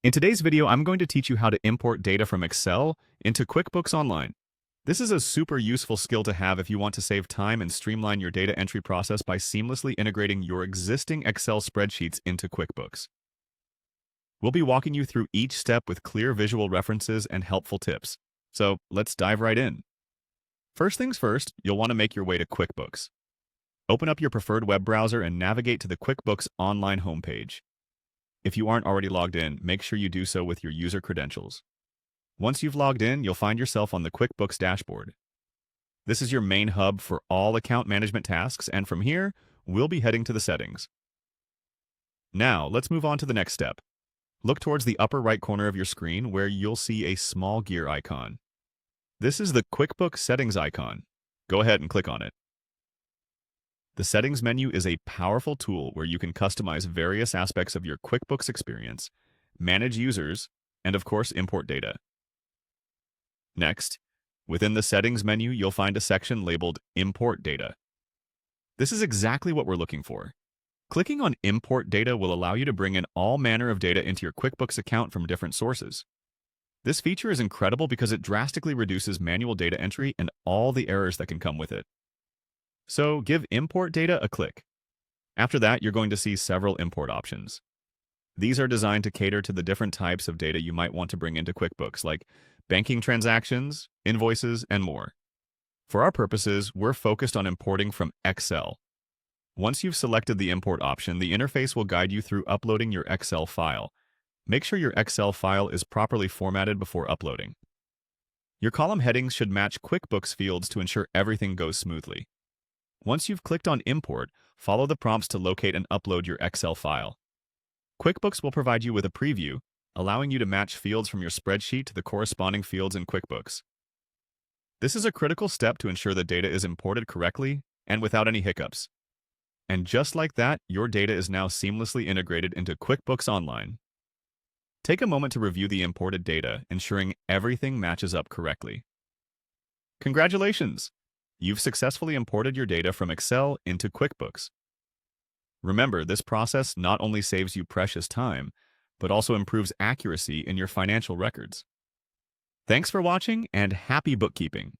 In today's video, I'm going to teach you how to import data from Excel into QuickBooks Online. This is a super useful skill to have if you want to save time and streamline your data entry process by seamlessly integrating your existing Excel spreadsheets into QuickBooks. We'll be walking you through each step with clear visual references and helpful tips. So let's dive right in. First things first, you'll want to make your way to QuickBooks. Open up your preferred web browser and navigate to the QuickBooks Online homepage. If you aren't already logged in, make sure you do so with your user credentials. Once you've logged in, you'll find yourself on the QuickBooks dashboard. This is your main hub for all account management tasks, and from here, we'll be heading to the settings. Now, let's move on to the next step. Look towards the upper right corner of your screen where you'll see a small gear icon. This is the QuickBooks settings icon. Go ahead and click on it. The settings menu is a powerful tool where you can customize various aspects of your QuickBooks experience, manage users, and of course, import data. Next, within the settings menu, you'll find a section labeled Import Data. This is exactly what we're looking for. Clicking on Import Data will allow you to bring in all manner of data into your QuickBooks account from different sources. This feature is incredible because it drastically reduces manual data entry and all the errors that can come with it. So give Import Data a click. After that, you're going to see several import options. These are designed to cater to the different types of data you might want to bring into QuickBooks, like banking transactions, invoices, and more. For our purposes, we're focused on importing from Excel. Once you've selected the import option, the interface will guide you through uploading your Excel file. Make sure your Excel file is properly formatted before uploading. Your column headings should match QuickBooks fields to ensure everything goes smoothly. Once you've clicked on Import, follow the prompts to locate and upload your Excel file. QuickBooks will provide you with a preview, allowing you to match fields from your spreadsheet to the corresponding fields in QuickBooks. This is a critical step to ensure the data is imported correctly and without any hiccups. And just like that, your data is now seamlessly integrated into QuickBooks Online. Take a moment to review the imported data, ensuring everything matches up correctly. Congratulations! You've successfully imported your data from Excel into QuickBooks. Remember, this process not only saves you precious time, but also improves accuracy in your financial records. Thanks for watching and happy bookkeeping!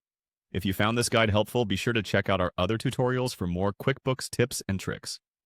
If you found this guide helpful, be sure to check out our other tutorials for more QuickBooks tips and tricks.